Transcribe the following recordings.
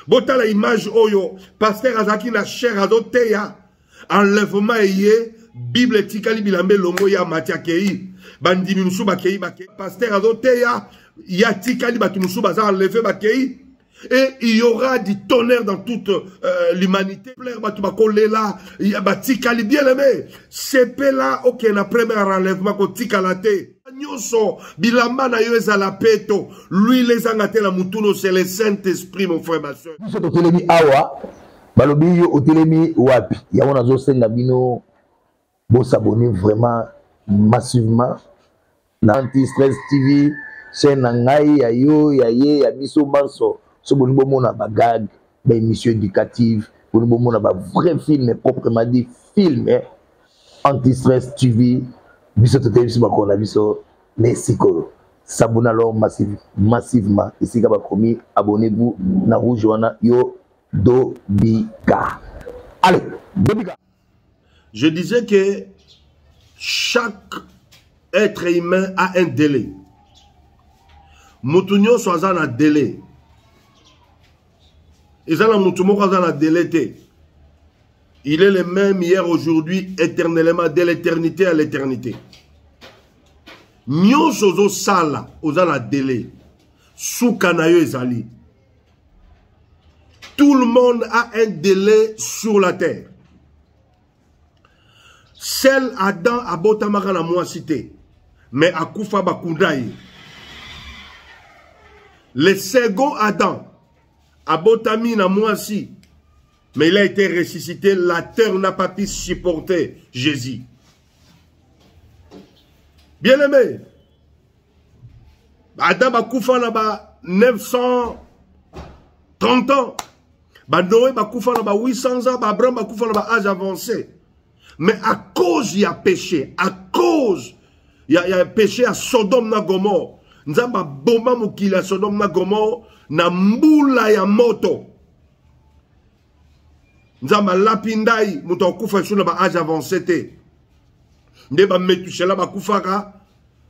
Bota la image oyo, pasteur Azaki na cher azoteya, enlèvement eye, Bible tikali bilambe longo ya matia kei, bandimi musuba kei bakei, pasteur azoteya, ya tikali batu musuba za enlevé bakei, et il y aura du tonnerre dans toute l'humanité. Bien aimé, c'est là, ok, la première enlèvement ko tikalate. Nyoso, bilamba na yo ezala peto, lui les angate la mutuno, c'est le Saint-Esprit, mon frère, ma soeur. Biso totelemi awa, balobi yo otelemi wapi. Yango nazo senga bino, bo s'abonner vraiment massivement. Na Anti-Stress TV, chaîne ngai, ya yo, ya ye, ya biso manso. Ce bon bon na bagag, ba émission éducative, bon bon na ba vrai film proprement dit film Anti-Stress TV, biso totel biso ba kona biso Mexico. S'abonner alors massivement ici ka ba promis, abonnez-vous na rouge wana yo Dobika. Allez, Dobika. Je disais que chaque être humain a un délai. Mutunyo soit un délai. Il est le même hier, aujourd'hui, éternellement, de l'éternité à l'éternité. Nous sommes sala, nous avons un délai. Soukanayo ezali. Tout le monde a un délai sur la terre. Seul Adam a botamaka na moi cité, mais a koufa bakundaye. Le second Adam Abotami na moi si, mais il a été ressuscité, la terre n'a pas pu supporter Jésus. Bien aimé, Adam a koufa na ba 930 ans, ba Noé ba koufa na ba 800 ans, ba Abraham ba koufa na ba âge avancé. Mais à cause il y a péché, à cause il y a péché à Sodome na Gomorrhe, nzamba bomba mukila à Sodome na Gomorrhe, na mbula ya moto. Nzamba lapindai muto okufa suna ba âge avancé te. Nde ba Metushela ba kufaka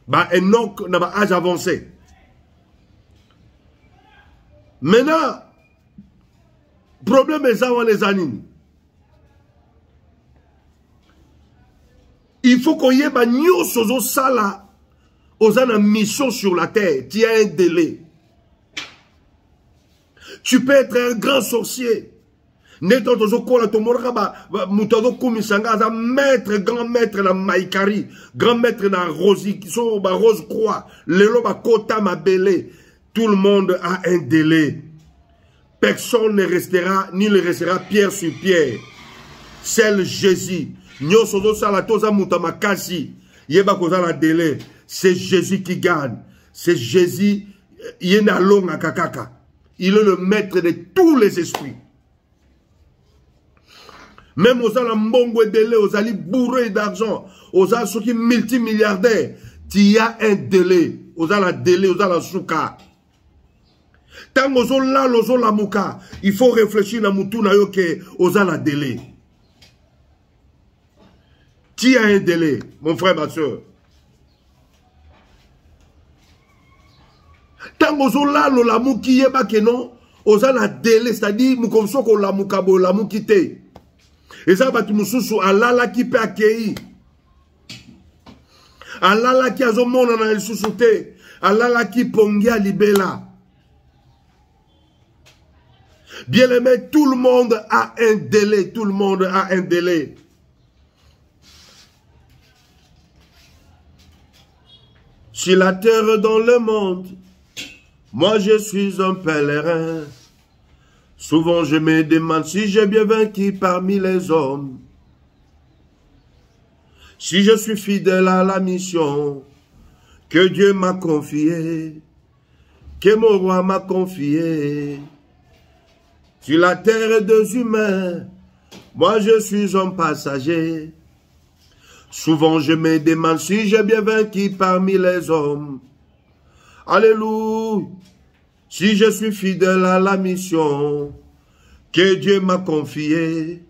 ba Enoch na ba âge avancé. Maintenant problème est ça les anines. Il faut qu'on y ait ba nyoso sala osana mission sur la terre, tu as un délai. Tu peux être un grand sorcier. Maître, grand maître na Maïkari, grand maître na Rosi, qui sont Rose Croix, Lelo Kota Mabele. Tout le monde a un délai. Personne ne restera, ni ne restera pierre sur pierre. Seul Jésus. C'est Jésus qui gagne. C'est Jésus. Il est le maître de tous les esprits. Même aux ala mbongo délai, aux ali bourrés d'argent, aux ala ceux qui multimilliardaires, tu as un délai. Aux ala délai, aux ala souka. Tant aux ala lozo la mouka, il faut réfléchir na moutou na yo ke aux ala délai. Tu as un délai, mon frère, ma soeur. Tant aux ala lo la mouki yeba ke non, aux ala délai, c'est-à-dire moukomso ko la moukabo la moukite. Et ça va tout mususu alala qui peut accueillir. Alala qui a son monde dans le sous-souté. Alala qui pongia libella. Bien aimé, tout le monde a un délai. Tout le monde a un délai. Sur la terre dans le monde, moi je suis un pèlerin. Souvent je me demande si j'ai bien vaincu parmi les hommes. Si je suis fidèle à la mission que Dieu m'a confiée, que mon roi m'a confiée. Sur la terre des humains, moi je suis un passager. Souvent je me demande si j'ai bien vaincu parmi les hommes. Alléluia. Si je suis fidèle à la mission que Dieu m'a confiée,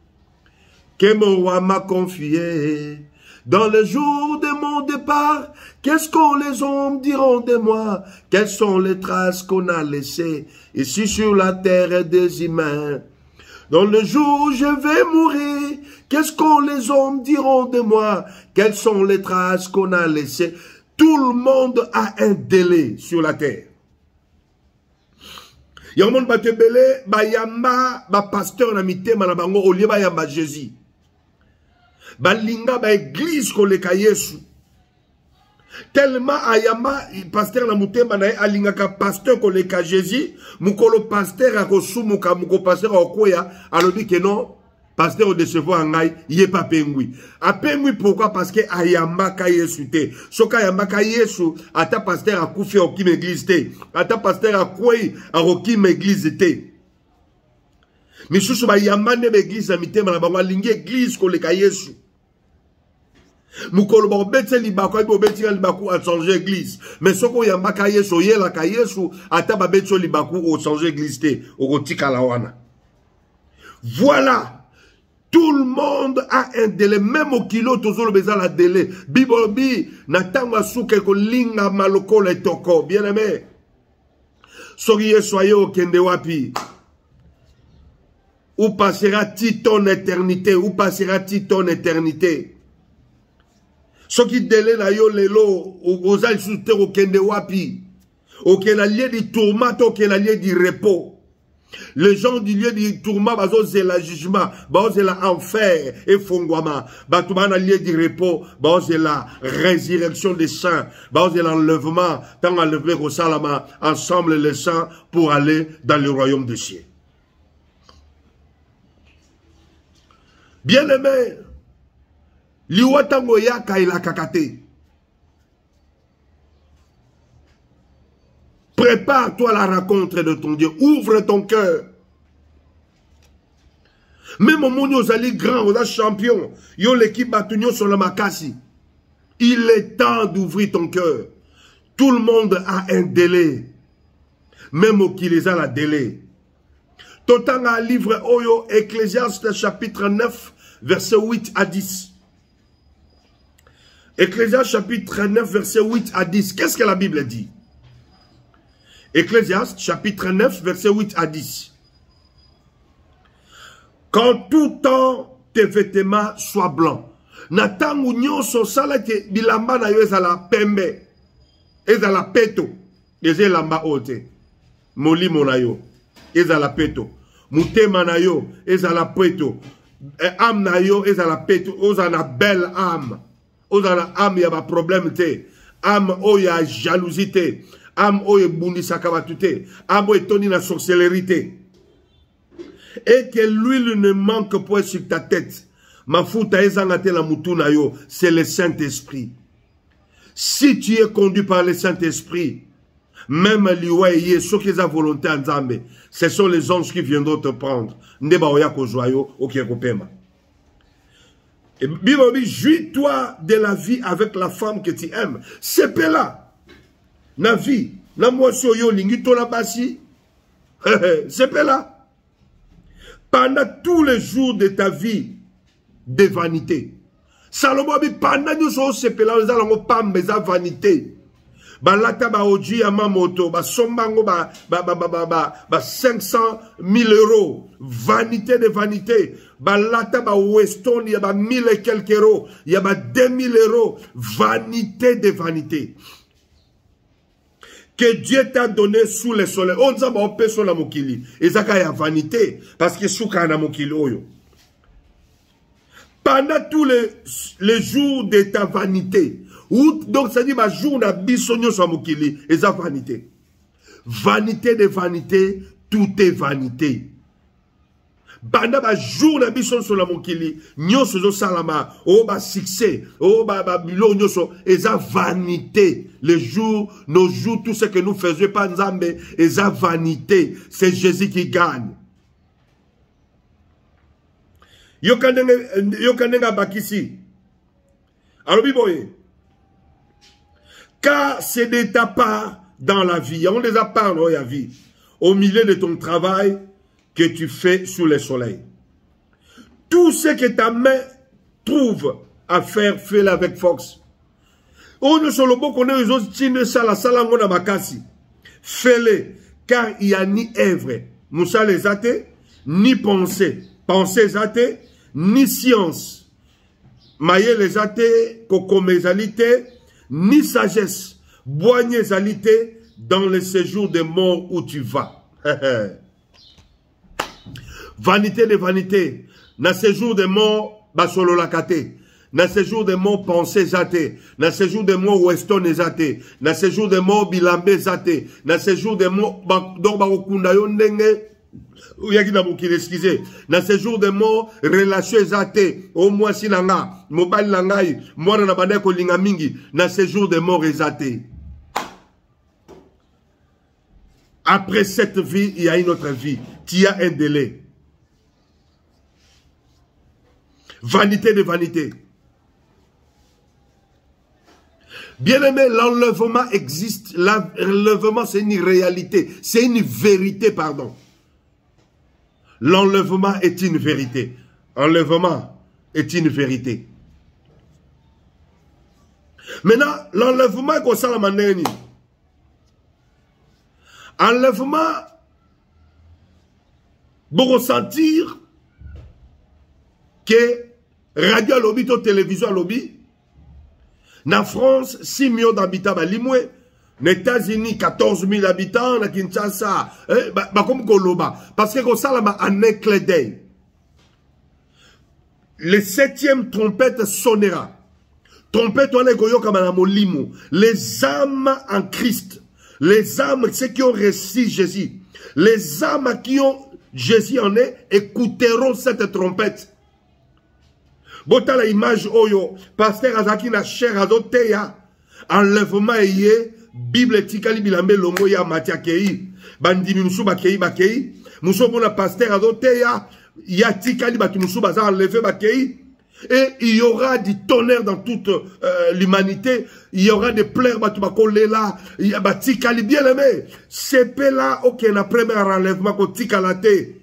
que mon roi m'a confiée, dans le jour de mon départ, qu'est-ce qu'on les hommes diront de moi? Quelles sont les traces qu'on a laissées ici sur la terre des humains? Dans le jour où je vais mourir, qu'est-ce qu'on les hommes diront de moi? Quelles sont les traces qu'on a laissées? Tout le monde a un délai sur la terre. Il y a un monde qui ba pasteur na mitema na bango au lieu ba yamba Jésus. Ba linga ba église ko leka Yesu. Tellement ayama pasteur na mutema na alinga ka pasteur ko leka Jésus, mukolo pasteur akosumuka muko pasteur okoya alobi que non. Pasteur au décevoir ngai yé pas pengui. A pengui pourquoi? Parce que ayamba ka Yesu te. Soka ayamba ka Yesu ata pasteur akufi okim église te. Ata pasteur akwei arokim église te. Misusu ba yamba ne église na mitema na bango lingi église ko leka Yesu. Mukolo ba betse libako ibo beti libako a changer église. Mais soko yamba ka Yesu yela ka Yesu ata ba betso libako o changer église te o tika la wana. Voilà. Tout le monde a un délai, même au kilo, toujours le besoin de délai. Bibobi, natanga souke ko linga maloko le toko, bien aimé. Soyez soyez au kende wapi. Où passera-t-il ton éternité? Où passera-t-il ton éternité? Ce qui délai na yo lelo, aux ailes sous terre au kende wapi. Au kenalier du tourment, au kenalier du repos. Les gens du lieu du tourment, c'est la jugement, c'est la enfer et fongwama. Batouman lieu du repos, c'est la résurrection des saints, c'est l'enlèvement, tant enlevé au salama, ensemble les saints pour aller dans le royaume des cieux. Bien aimé, liwatango ya kaila kakate. Prépare-toi à la rencontre de ton Dieu. Ouvre ton cœur. Même au monde, vous allez grand, vous êtes champion. Yo l'équipe batunyo sur la makasi. Il est temps d'ouvrir ton cœur. Tout le monde a un délai. Même au qui les a la délai. Total a livre Oyo, Ecclésiaste chapitre 9, verset 8 à 10. Ecclésiaste chapitre 9, verset 8 à 10. Qu'est-ce que la Bible dit? Ecclésiaste, chapitre 9, verset 8 à 10. Quand tout temps tes vêtements soient blancs. Natangu nyonso sala ke bilamba na yo ezala pembe. Ezala peto. Ezala ote. Molimo na yo. Ezala peto. Mutema na yo. Ezala peto. Âme na yo. Ezala peto. Ozana belle âme. Ozana âme yaba problème te. Âme oya jalousie te. Âme oye bundi sakabatute, âme oye toni na sorcellerie. Et que l'huile ne manque point sur ta tête. Ma fouta ezangate la mutuna yo, c'est le Saint-Esprit. Si tu es conduit par le Saint-Esprit, même liwaye, ceux qui ont volonté en Zambé, ce sont les anges qui viendront te prendre. Ndeba oya ko joyo, ok kopema. Et Bibobi, jouis-toi de la vie avec la femme que tu aimes. C'est là. Na vie, na moisson yo lingi to la basi. C'est là. Pendant tous les jours de ta vie de vanité. Salomon bi pendant nous so sepela za lango pambe za vanité. Ba lata ba oji ya mamoto ba sombango ba 500 000 euros. Vanité de vanité. Ba lata ba Weston ya ba 1000 et quelques euros. Ya ba 2000 euros. Vanité de vanité. Que Dieu t'a donné sous le soleil. On dit on peut sur la mokili. Et ça y a vanité. Parce que sous kana mokili oyo. Pendant tous les jours de ta vanité. Donc ça dit ma jour na bisonyo sur mokili. Et ça vanité. Vanité de vanité. Tout est vanité. Banda ba jour na bison sur la mokili nyoso zo salama o ba succès o ba bilo nyoso eza vanité les jours nos jours tout ce que nous faisons pas nzambe eza vanité c'est Jésus qui gagne yo kanenga bakisi alors biboye car c'est de ta part dans la vie on les a parlé la vie au milieu de ton travail que tu fais sous le soleil. Tout ce que ta main trouve à faire, fais-le avec force. Oyo solobo kone ozo tine sala sala ngona makasi. Fais-le, car il n'y a ni œuvre, moussa les athées, ni pensée, pensée athées, ni science. Maye les athées, kokomezalité, ni sagesse, boignezalité dans le séjour des morts où tu vas. Vanité de vanité, na séjour des morts, basolo lakate. Na séjour des morts pensées zate, na séjour des morts weston zate, na séjour des morts bilambe zate, na séjour des morts donc bakunda yo ndenge yaki na mokili excusez, na séjour des morts relation zate, au moins si nanga, mobile nangai, mwana na bande ko linga mingi, na séjour des morts zate. Après cette vie, il y a une autre vie, il y a un délai. Vanité de vanité. Bien-aimé, l'enlèvement existe. L'enlèvement, c'est une réalité. C'est une vérité, pardon. L'enlèvement est une vérité. Enlèvement est une vérité. Maintenant, l'enlèvement est comme ça la manière. Enlèvement, vous ressentir que radio lobby, télévision lobby, na France, 6 millions d'habitants, limoué. Les États-Unis, 14 000 habitants, na Kinshasa, comme Koloba. Parce que ça, là, en un clé d'œil. Le 7e trompette sonnera. Trompette, on est goyo comme un molimo. Les âmes en Christ. Les âmes, ceux qui ont reçu Jésus. Les âmes qui ont Jésus en eux, écouteront cette trompette. Bota la image oyo, pasteur Azaki na cher azoteya, enlèvement eye, Bible tikali bilambe longo ya matiakei, bandimi musu bakei bakei, musu bona pasteur azoteya, ya tikali batu musu baza enlevé bakei, et il y aura du tonnerre dans toute l'humanité, il y aura des pleurs batu bakolela, batikali bien aimé, c'est là ok na premier enlèvement ko tikalate.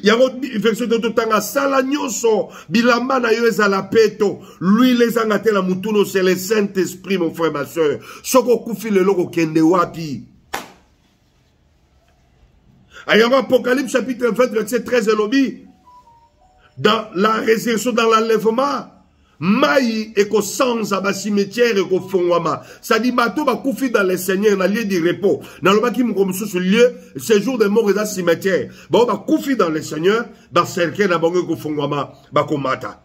Yango verset de tanga sala nyoso bilamba na yo ezala peto lui les angate la mutuno c'est le Saint-Esprit mon frère ma soeur soko kufi le loko kende wapi. Ayango Apocalypse chapitre 20 verset 13 lobby dans la résurrection dans l'enlèvement Maï et qu'au sans à cimetière et qu'au fondement. Ça dit, bateau va couper dans le Seigneur, dans le lieu du repos. Dans le bas qui me comme sur ce lieu, séjour de mort et dans le cimetière. Bon, va couper dans le Seigneur, dans le cercle, dans le qu'au fondement, va combattre.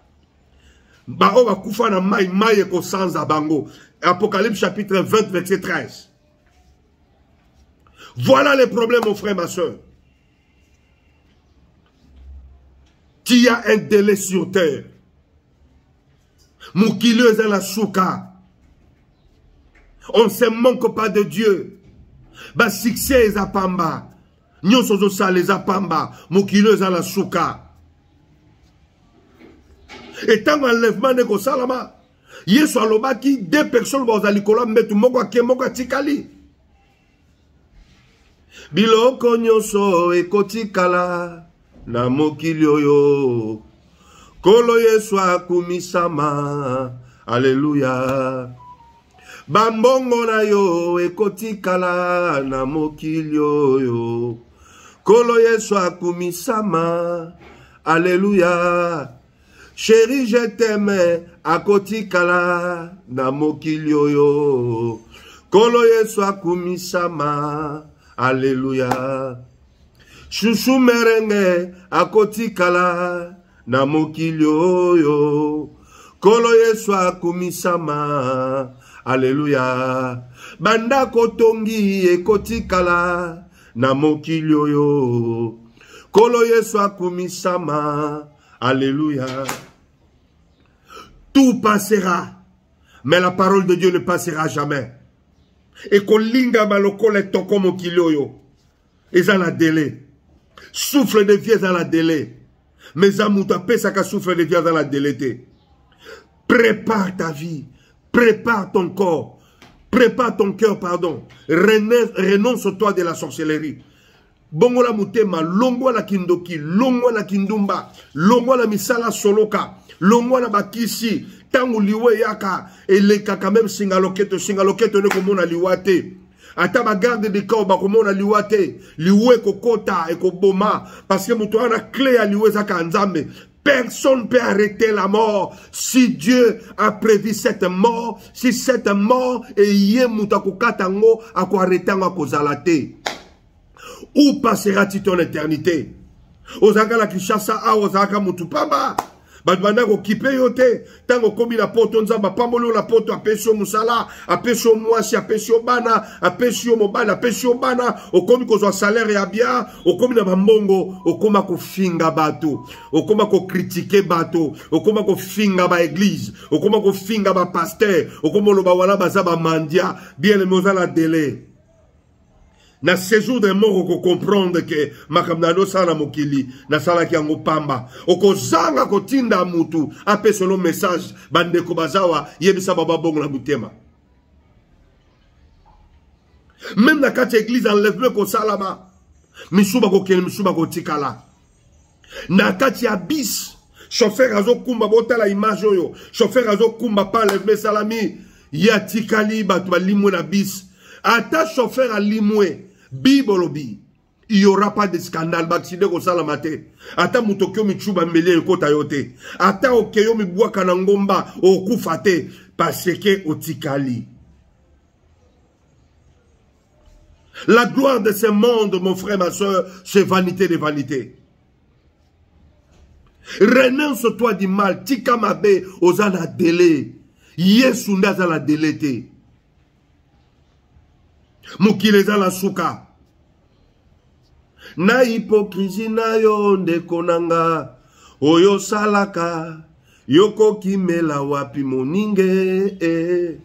Bah, on va couper dans maï, maï et qu'au sans à bango. Apocalypse chapitre 20, verset 13. Voilà les problèmes, mon frère, ma soeur. Il y a un délai sur terre. Moukileuse à la souka. On ne se manque pas de Dieu. Ba succès est à pamba. Nyon sozo sa les à pamba. Moukileuse à la souka. Et tant enlèvement n'est qu'au salama. Yesu alobaki, 2 personnes vont à l'école, mais tout le monde a tikali. Biloko nyoso e kotikala. Na mokilio yo. Kolo Yesu akumisama, Alléluia. Bambongo na yo ekotikala na mokilio yo. Kolo Yesu akumisama, Alléluia. Chérie, je t'aime, akotikala na mokilio yo. Kolo Yesu akumisama, Alléluia. Chouchou merenge akotikala na mokilio yo. Kolo Yesu akumisama. Alléluia. Banda kotongi ekotikala na mokilio yo. Kolo Yesu akumisama. Alléluia. Tout passera. Mais la parole de Dieu ne passera jamais. Et kolinga malokole toko mokilio yo. Et ça la délai. Souffle de vie dans la délai. Mais amouta pesaka souffle de vie dans la délété. Prépare ta vie. Prépare ton corps. Prépare ton cœur, pardon. Renonce-toi de la sorcellerie. Bongola mutema, longwa na kindoki, longwa na kindumba, longwa na misala soloka, longwana bakisi tangu liwe yaka eleka quand même singaloketo ne komona liwate ata ba garde de corps ba komona liwate liwe kokota e koboma parce que muto ana clé à liwe zaka nzambe. Personne ne peut arrêter la mort. Si Dieu a prévu cette mort, si cette mort est yé mutakukatango à quoi arrêter à kozalate. Où passera-t-il ton éternité? Ozaka la kishasa a ozaka mutupamba. Badbanda ko kipe yote. Tango komi la poto nzamba pambolo la poto apesho musala, apesho mwasi, apesho bana, apesho mobana, apesho bana. Okomi kozwa salaire ya bien, okomi na bambongo, okoma ko finga bato, okoma ko critiquer bato, okoma ko finga ba église, okoma ko finga ba pasteur, okoma lo ba wana bazaba mandia, bien le mozala délai. Na séjour de mort ko comprendre que makamnano sana mokili na sala ki ango pamba oko zanga ko tinda mutu ape solo message bande ko bazawa yebisa baba bongo na mutema même na kati église enlèvement ko salama misuba ko ken misuba ko tikala na kati abis chauffeur azo kumba botala image oyo chauffeur azo kumba pa enlèvement salami ya tikali batu balimwe na bis ata chauffeur alimwe Bibolobi, il n'y aura pas de scandale. Baksidé ko salamate. Ata mutokyo michuba mele kota yote. Ata okeyo mibwa kanangomba okufate parce que otikali. La gloire de ce monde, mon frère, ma soeur, c'est vanité de vanité. Renonce-toi du mal. Tika mabe ozana délai. Yesu ndaza la délai. Mukileza la suka. Na hypocrisie na yo ndeko nanga. Oyo salaka. Yoko kimela wapi moninge.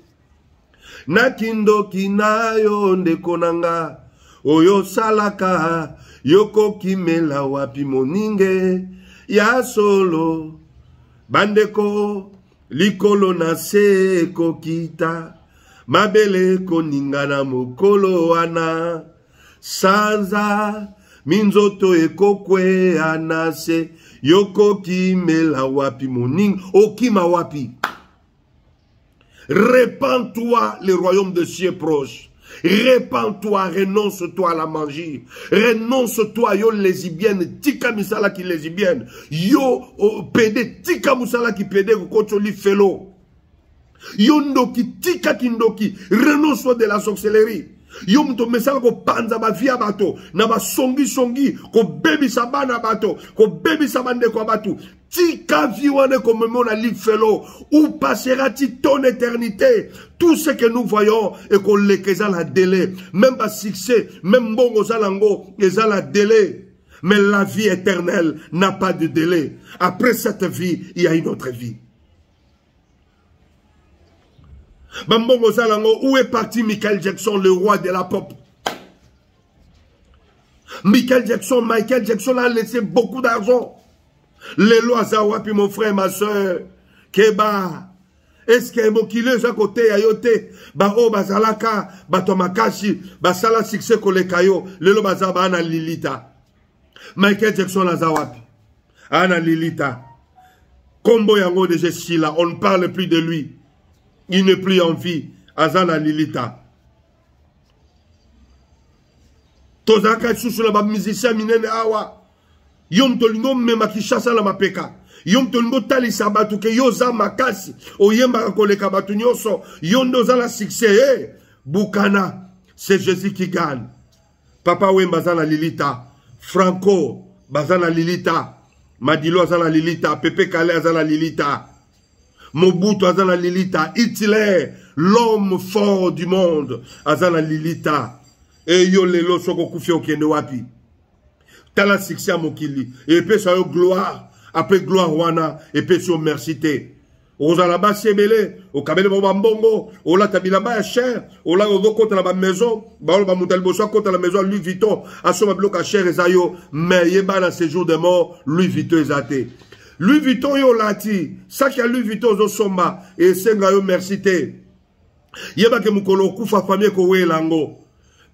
Na kindoki na yo ndeko nanga. Oyo salaka. Yoko kimela wapi moninge. Ya solo. Bandeko. Likolo na se kokita. Mabele koningana mokolo ana sanza minzoto ekokwe anase yoko kimela wapi moning okima wapi. Répands-toi, le royaume de cieux proche. Répands-toi, renonce-toi à la magie. Renonce-toi, yo lesbienne, tika misala ki lesbienne. Yo pede, tika musala ki pede kokocholi felo. Yondoki, tika kindoki, renonce de la sorcellerie. Yom to mesala ko panza ba via bato, na ba songi songi, ko bebi sabana bato, ko bebi sabande ko bato. Tika viwane ko memona li felo, où passera-t-il ton éternité? Tout ce que nous voyons et qu'on lekeza la délai, même pas succès, même bongo zalango, eza la délai. Mais la vie éternelle n'a pas de délai. Après cette vie, il y a une autre vie. Bambongo Zalango, où est parti Michael Jackson, le roi de la pop? Michael Jackson a laissé beaucoup d'argent. Les lois Zawapi, mon frère, ma soeur, Keba, est-ce que Mokile, à côté, Ayote, Bao Bazalaka, Batomakashi, Basala Succès Kolekayo, Lelo Bazaba, Ana Lilita. Michael Jackson, la Zawapi, Ana Lilita. Combo Yango de Jessila, on ne parle plus de lui. Il n'est plus en vie. Azana Lilita. Tozaka chouchou la ba musicien minene awa. Yom tolingo mema ki chassa la mapeka. Yom tolingo tali sabatu ke yoza makasi. Oyemba koleka batu nyoso. Yom doza la succès. Bukana. C'est Jésus qui gagne. Papa Wemba zana Lilita. Franco. Bazana Lilita. Madilo azana Lilita. Pepe Kale azana Lilita. Mobutu azana Lilita, Hitler, l'homme fort du monde, azana Lilita, et yo lelo soko kufi okende wapi. Tala succès mokili, et puis ça yo gloire, après gloire wana, et puis sur mercité. Ozala ba sebele, o kabele ba mbongo, o la tabila ba cher, o la ozo kota la ba maison, ba o ba mutal boso kota la maison Louis Vuitton, aso ba bloka cher ezayo, mais yeba na séjour de mort, Louis Vuitton ezate. Louis Vuitton yo lati, ça qui a Louis Vuitton zo somba, et senga yo mercité. Yeba ke mukolo kufa famille ko we lango.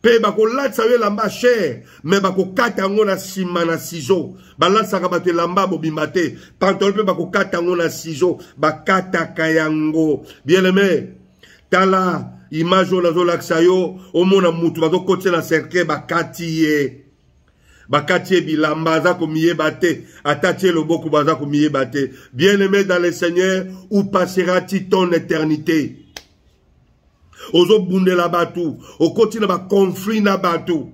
Pe bako latsa yo lamba cher, mais bako kata yango na sima na ciseau. Ba latsa ka bato lamba bobimate, pantalon pe bako kata yango na ciseau, ba kata kayango. Bien aimé, tala image na zo laksa yo, omona mutu bazo kote na cercle ba katiye. Bakatiye bilamba za komiye bate, atatie loboko baza komiye bate. Bien aimé dans le Seigneur, où passera-t-il ton éternité? Ozo bunde la batou, au continent ba conflit na batou.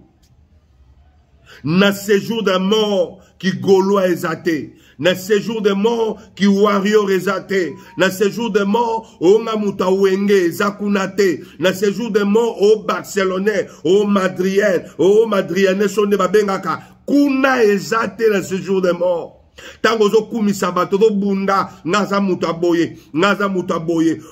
Na séjour de mort qui gaulois exaté. Na séjour de mort qui warrior exaté. Na séjour de mort au ngamuta wenge zakunate. Na séjour de mort au Barcelonais, au Madrienne sonne babengaka. Kuna exaté na séjour de mort. Tango zo kumisa bato zo bunda ngaza mutu aboye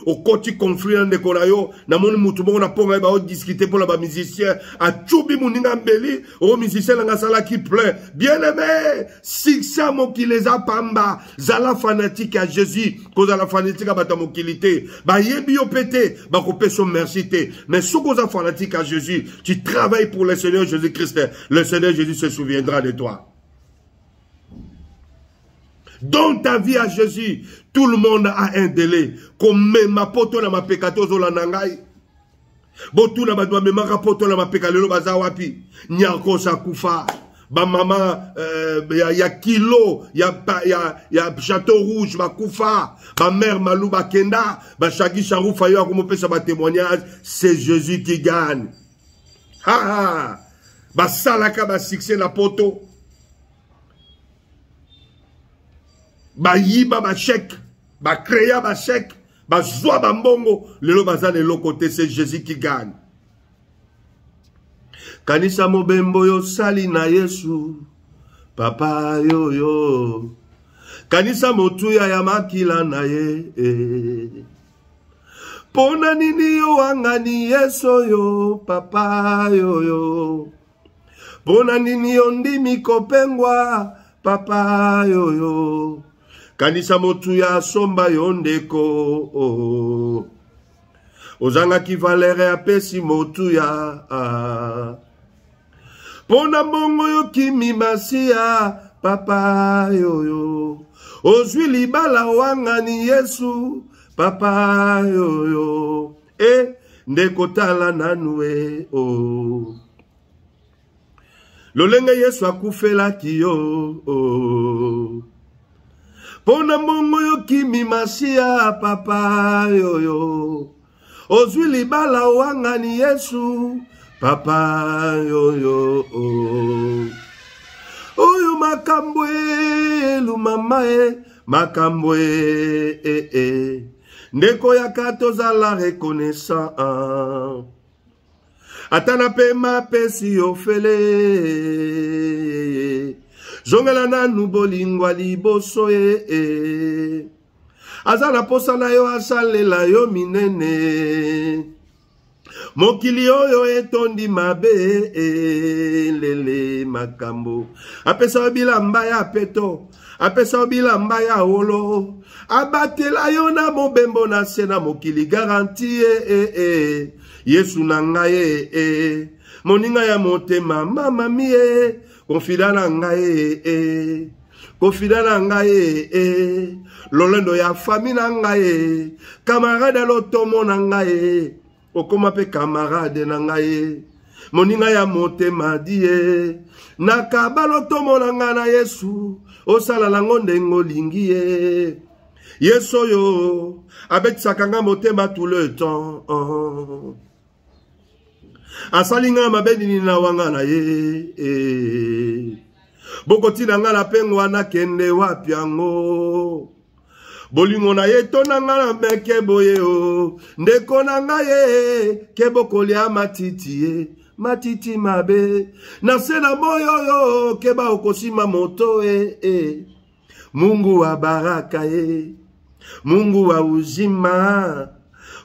okoti conflit na ndeko na yo na moni mutu moko na ponga ba o discuter pour la ba musicien a chubi muninga mbeli o musicien nga sala qui plein bien aimé siksa mokili za pamba zala fanatique à Jésus ko za la fanatique a bata mokilité ba yebi yo pété ba ko peso merci té mais soko za fanatique à Jésus tu travailles pour le Seigneur Jésus-Christ, le Seigneur Jésus se souviendra de toi. Dans ta vie à Jésus, tout le monde a un délai. Comme ma poto na ma pekato zo la nangai. Botu na badwa me maka poto na ma pekalelo baza wapi. Nyako sa kufa. Ba mama ya kilo, ya château rouge ba kufa. Ba mère malou ba kenda, ba shagi charou fayo akomo pesa ba témoignage, c'est Jésus qui gagne. Ha ha. Ba salaka ba succès na poto. Ba yiba ba chèque, ba créa ba chèque, ba joie ba mbongo, lelo bazan de l'autre côté, c'est Jésus qui gagne. Kanisa mobembo yo sali na Yesu, papa yo yo. Kanisa motuya ya makila na ye. Pona nini yo wangani Yesu yo, papa yo yo. Pona nini yo ndimi kopengwa, papa yo yo. Kanisa motu ya somba yondeko ozanga ki valere apesi motu ya pona mbongo yo kimi masia papa yoyo ozwi libala wangani Yesu papa yoyo ndeko tala nanue lolenge Yesu akufela kiyo pona mbongo yo kimi masia papa yoyo ozwi libala wangani Yesu papa yoyo oyo makambwe lumamae makambwe ndeko ya katoza la reconnaissant atana pe mapesi ofele zongela nanu bolingwa liboso azala posa na yo asalela yo minene mokili oyo etondi mabe lele makambo apesa bilamba ya peto apesa bilamba ya olo abatela yo na mobembo na se na mokili garantie Yesu na ngai moninga ya motema mama mie confidana ngai confidana ngai lolendo ya famille na ngai camarade lotomo na ngai okoma pe camarade na ngai moninga ya motema die nakaba lotomo na ngai na Yesu osala lango ndengo lingie Yesu yo abetisaka nga motema tout le temps asalinga mabedini na wanga na ye bokoti na nga na pengo na kende wapi yango bolingo na ye to na nga na meke boye ndeko na nga ye kebokolia matiti ye matiti mabe na se na moyo yo keba okosima moto Mungu wa baraka ye Mungu wa uzima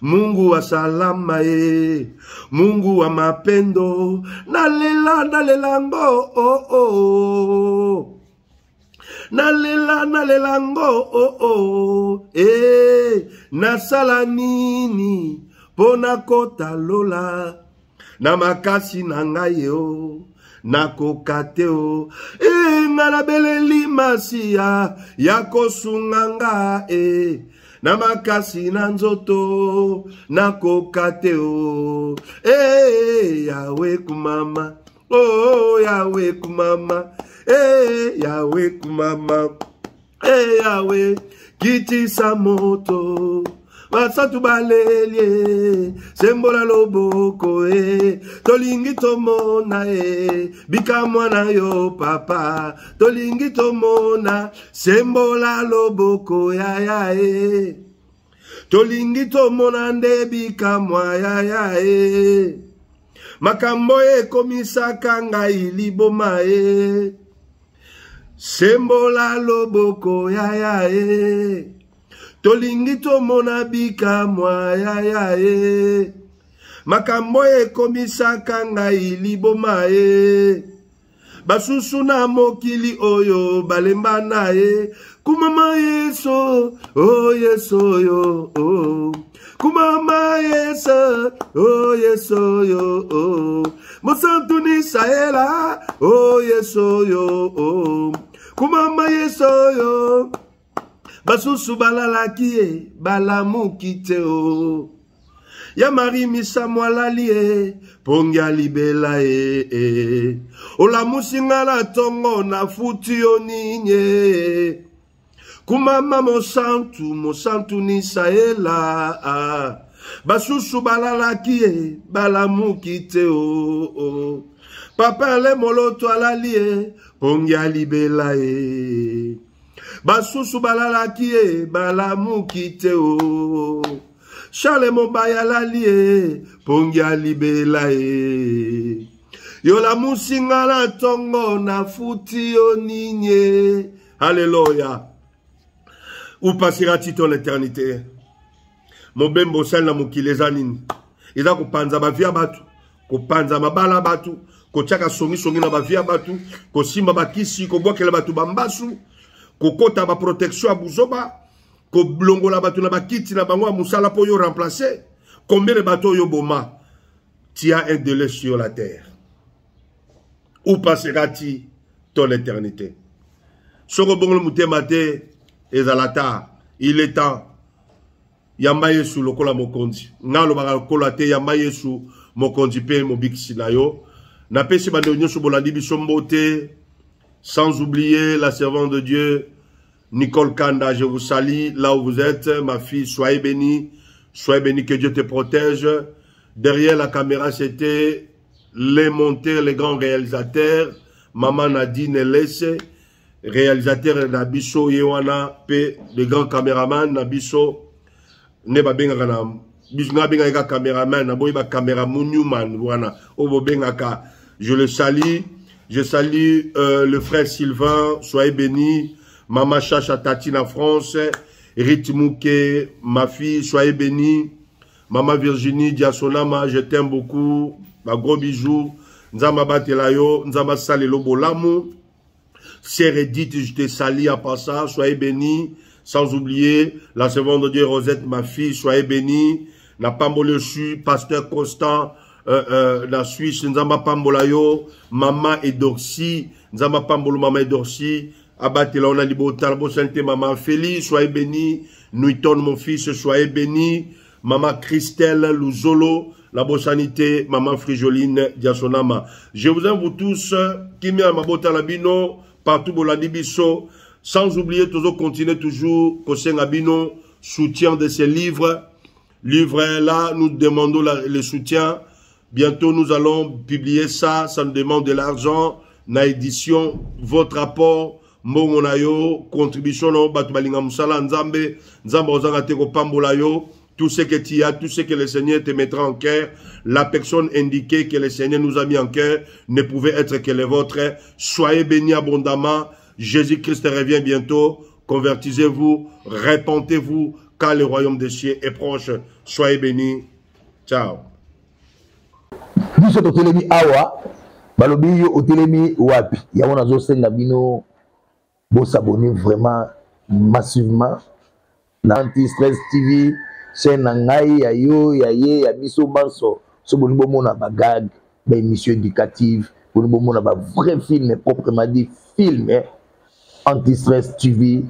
Mungu wa salama Mungu wa mapendo nalela nalelango nalelango nasala nini pona kota lola na makasi na ngai yo nakoka te o nga na beleli masiya ya kosunga nga na makasi na nzoto nakoka te o Yawe kumama oh Yawe kumama Yawe kumama Yawe kitisa moto Basatu balelie sembola loboko tolingi tomona bika mwana yo papa tolingi tomona sembola loboko ya tolingi tomona nde bika mwa ya makambo ekomisaka ngai liboma sembola loboko ya tolingi tomona bika mwa ya makambo ekomisaka ngai liboma basusu na mokili oyo balemba na kumama yeso oh yeso yo oh kumama yeso oh yeso yo oh mosantu ni saela oh yeso yo oh kumama yeso yo basusu balalaki balamuki te o ya mari misa mwalali pongia libela olamusi nga na tongo na futi yo ninye kumama mosantu ni saela basusu balalaki balamuki te o papa le moloto alali pongia libela basusu balalaki balamuki te o Charles Mobaya lalie pongia libela yo la musinga na tongo na futi yo ninye. Alléluia. Où passera-t-il ton éternité? Mon bembo sel na mukileza nini? Iza kupanza bavia batu, kupanza mabala batu, kochaka songi na bavia batu, kosimba bakisi, kobwakela batu bambasu, kokota ba protection abuzoba, koblongola batu na bakiti na bango musala po yo remplacer. Combien de bateaux yo boma? Tu as un délai sur la terre. Où passera-t-il ton éternité? Sorobongolo mutemate ezalata, il est temps. Yamba Yesu lokola mokonzi. Ngalo bakakola te yamba Yesu mokonzi pe mobikisi na yo. Na pesi bande nyonso bolandi biso mbote. Sans oublier la servante de Dieu Nicole Kanda, je vous salue là où vous êtes, ma fille, soyez bénie, que Dieu te protège. Derrière la caméra, c'était les monteurs, les grands réalisateurs, Maman Nadine Lesse, réalisateur Nabiso Yewana, P, les grands caméramans Nabiso, Neba Bengana, Bisna Benga caméraman, Naboiba caméraman Newman, Wana, Obo Bengaka. Je le salue, je salue le frère Sylvain, soyez béni. Maman Chacha Tatine en France, Ritmouke, ma fille, soyez bénie. Maman Virginie Diasonama, je t'aime beaucoup. Ma gros bisous. Nzama Batelayo, Nzama Salelo Bolamu. Sœur Edith, je te salue à passage, soyez bénie. Sans oublier la servante de Dieu Rosette, ma fille, soyez bénie. Na Pambole Su, pasteur Constant, la Suisse, Nzama Pambolayo, Maman Edorsi, Nzama Pambolo, Maman Edorsi. Abatela on a libota, la bonne maman Félix, soyez béni. Nuiton, mon fils, soyez béni. Maman Christelle Luzolo, la bonne sanité, maman Frijoline Diasonama. Je vous aime vous tous, qui m'y a ma bota labino, partout bolandi biso, sans oublier toujours continuer toujours, Kosen Abino, soutien de ces livres. Livres là, nous demandons le soutien. Bientôt nous allons publier ça, ça nous demande de l'argent. Na édition, votre rapport. Mongonayo, contribution no batubalinga musala nzambe, nzambe ozanga te ko pambola yo, tout ce que tu as, tout ce que le Seigneur te mettra en cœur, la personne indiquée que le Seigneur nous a mis en cœur ne pouvait être que les vôtres. Soyez bénis abondamment. Jésus-Christ revient bientôt. Convertissez-vous, répentez-vous, car le royaume des cieux est proche. Soyez bénis. Ciao. Balobi yo otelemi wapi ya wana zo senga bino bo s'abonner vraiment massivement na Anti-Stress TV chaîne ngai ya yo ya ye ya biso banso so boni bomona ba gag ba émission éducative boni bomona ba vrai film proprement dit film Anti-Stress TV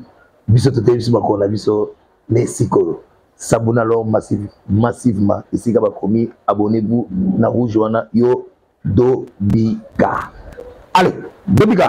biso tote biso bakona biso les psychologues s'abonner alors massivement ici ka ba komi abonnez-vous na rouge wana yo Dobika allez Dobika